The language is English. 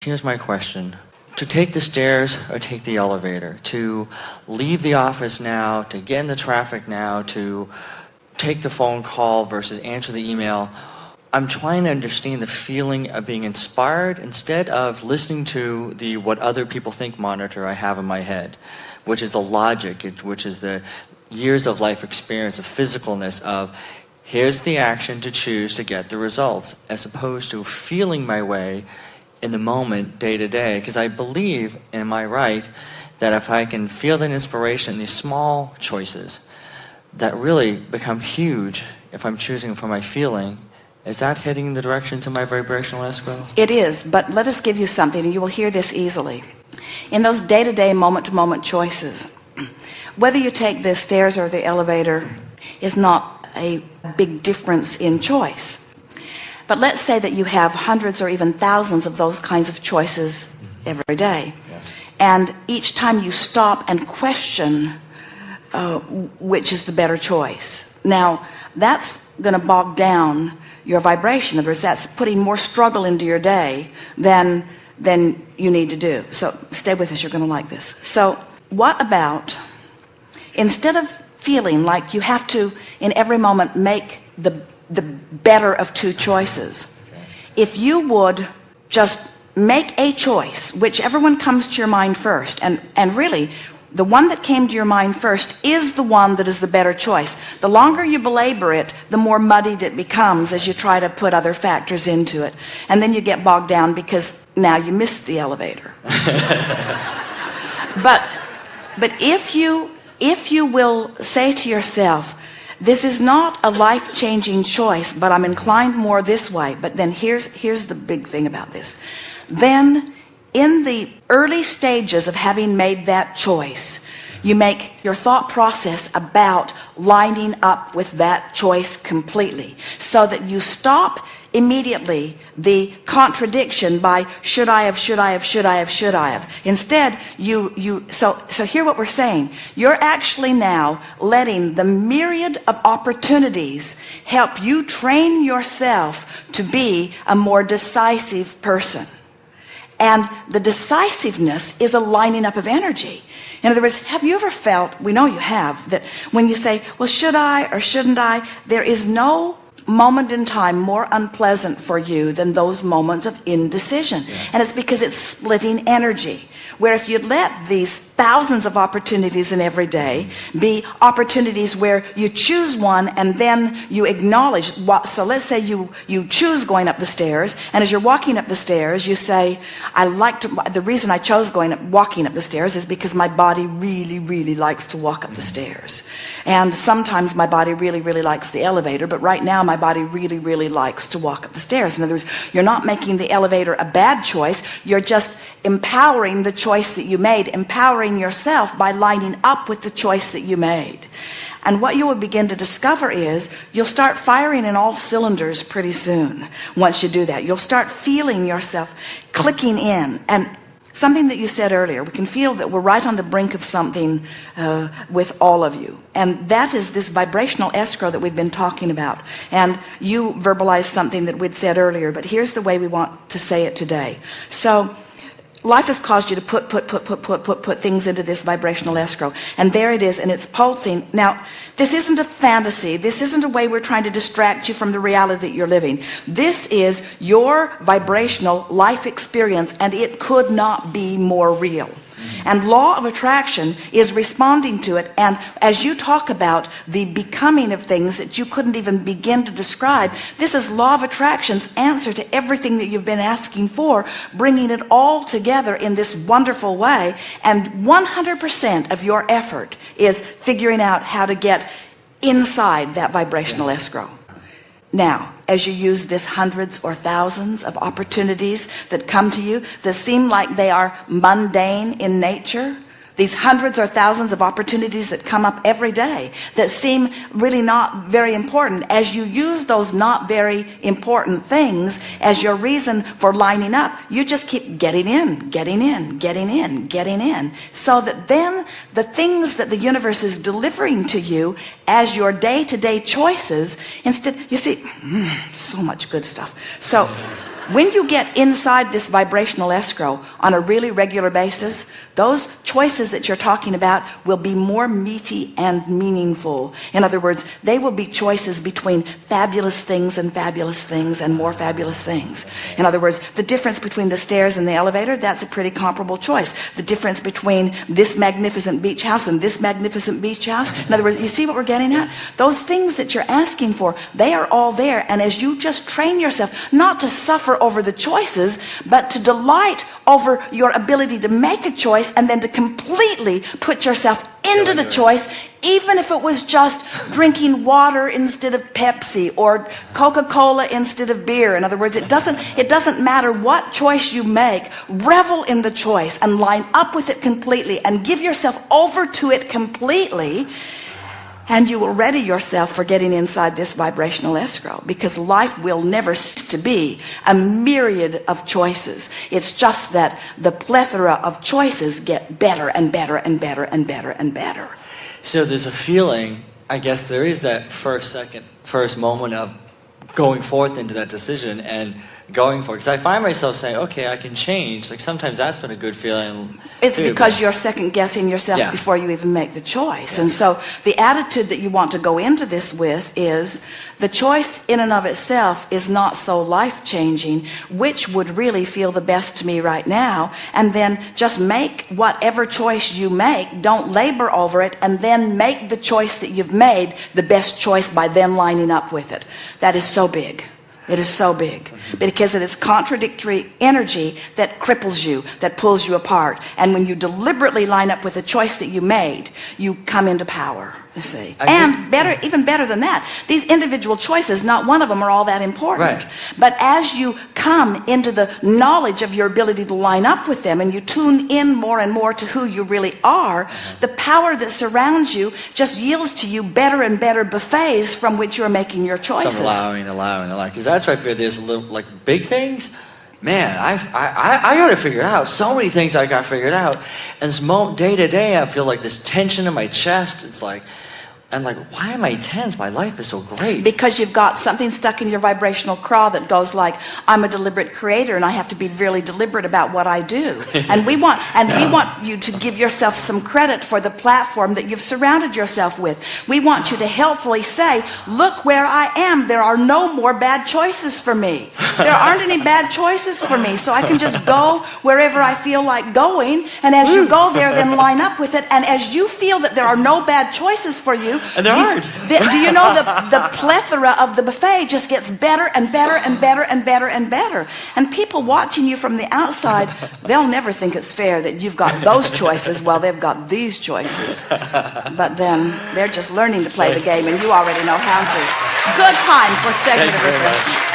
Here's my question. To take the stairs or take the elevator? To leave the office now, to get in the traffic now, to take the phone call versus answer the email? I'm trying to understand the feeling of being inspired instead of listening to the what other people think monitor I have in my head, which is the logic, which is the years of life experience, of physicalness, of here's the action to choose to get the results, as opposed to feeling my way in the moment, day to day. Because I believe, am I right, that if I can feel that inspiration, these small choices that really become huge if I'm choosing for my feeling, is that heading in the direction to my vibrational escrow? It is, but let us give you something, and you will hear this easily. In those day-to-day, moment-to-moment choices, whether you take the stairs or the elevator is not a big difference in choice. But let's say that you have hundreds or even thousands of those kinds of choices every day. Yes. And each time you stop and question which is the better choice. Now, that's going to bog down your vibration. In other words, that's putting more struggle into your day than you need to do. So stay with us, you're going to like this. So what about, instead of feeling like you have to in every moment make the better of two choices, if you would just make a choice, whichever one comes to your mind first, and really the one that came to your mind first is the one that is the better choice. The longer you belabor it, the more muddied it becomes as you try to put other factors into it. And then you get bogged down because now you missed the elevator. But if you will say to yourself, this is not a life-changing choice, but I'm inclined more this way. But then here's the big thing about this. Then in the early stages of having made that choice, you make your thought process about lining up with that choice completely, so that you stop immediately the contradiction by should I have, should I have, should I have, should I have. Instead, so hear what we're saying. You're actually now letting the myriad of opportunities help you train yourself to be a more decisive person. And the decisiveness is a lining up of energy. In other words, have you ever felt, we know you have, that when you say, well, should I or shouldn't I, there is no moment in time more unpleasant for you than those moments of indecision. Yeah. And it's because it's splitting energy. Where if you'd let these thousands of opportunities in every day be opportunities where you choose one and then you acknowledge what, so let's say you choose going up the stairs, and as you're walking up the stairs you say, the reason I chose walking up the stairs is because my body really likes to walk up the stairs, and sometimes my body really likes the elevator, but right now my body really likes to walk up the stairs. In other words, you're not making the elevator a bad choice, you're just empowering the choice that you made, empowering yourself by lining up with the choice that you made. And what you will begin to discover is you'll start firing in all cylinders pretty soon. Once you do that, you'll start feeling yourself clicking in. And something that you said earlier, we can feel that we're right on the brink of something with all of you. And that is this vibrational escrow that we've been talking about. And you verbalized something that we'd said earlier, but here's the way we want to say it today. So life has caused you to put things into this vibrational escrow. And there it is, and it's pulsing. Now, this isn't a fantasy. This isn't a way we're trying to distract you from the reality that you're living. This is your vibrational life experience, and it could not be more real. And law of attraction is responding to it. And as you talk about the becoming of things that you couldn't even begin to describe, this is law of attraction's answer to everything that you've been asking for, bringing it all together in this wonderful way. And 100% of your effort is figuring out how to get inside that vibrational escrow. Now, as you use this hundreds or thousands of opportunities that come to you that seem like they are mundane in nature, these hundreds or thousands of opportunities that come up every day that seem really not very important, as you use those not very important things as your reason for lining up, you just keep getting in, so that then the things that the universe is delivering to you as your day-to-day choices, instead, you see, so much good stuff. So When you get inside this vibrational escrow on a really regular basis, those choices that you're talking about will be more meaty and meaningful. In other words, they will be choices between fabulous things and more fabulous things. In other words, the difference between the stairs and the elevator, that's a pretty comparable choice. The difference between this magnificent beach house and this magnificent beach house. In other words, you see what we're getting at? Those things that you're asking for, they are all there. And as you just train yourself not to suffer over the choices, but to delight over your ability to make a choice and then to completely put yourself into the choice, even if it was just drinking water instead of Pepsi or Coca-Cola instead of beer. In other words, it doesn't matter what choice you make. Revel in the choice and line up with it completely and give yourself over to it completely. And you will ready yourself for getting inside this vibrational escrow, because life will never cease to be a myriad of choices. It's just that the plethora of choices get better and better and better and better and better. So there's a feeling, I guess there is that first moment of going forth into that decision and going for it. Because I find myself saying, okay, I can change. Like sometimes that's been a good feeling. It's because you're second guessing yourself before you even make the choice. And so the attitude that you want to go into this with is the choice in and of itself is not so life-changing. Which would really feel the best to me right now? And then just make whatever choice you make. Don't labor over it, and then make the choice that you've made the best choice by then lining up with it. That is so big. It is so big, because it is contradictory energy that cripples you, that pulls you apart. And when you deliberately line up with the choice that you made, you come into power, you see. And better, even better than that, these individual choices, not one of them are all that important. Right. But as you come into the knowledge of your ability to line up with them, and you tune in more and more to who you really are, the power that surrounds you just yields to you better and better buffets from which you're making your choices. So I'm allowing. Because that's right there. There's little, like big things. Man, I got to figure it out. So many things I got figured out. And this moment, day to day, I feel like this tension in my chest. It's like, I'm like, why am I tense? My life is so great. Because you've got something stuck in your vibrational craw that goes like, I'm a deliberate creator and I have to be really deliberate about what I do. And we want you to give yourself some credit for the platform that you've surrounded yourself with. We want you to helpfully say, look where I am. There are no more bad choices for me. There aren't any bad choices for me. So I can just go wherever I feel like going. And as you go there, then line up with it. And as you feel that there are no bad choices for you, and they're hard. Do you know the plethora of the buffet just gets better and better and better and better and better. And people watching you from the outside, they'll never think it's fair that you've got those choices while they've got these choices. But then they're just learning to play the game, and you already know how to. Good time for segment of reflection.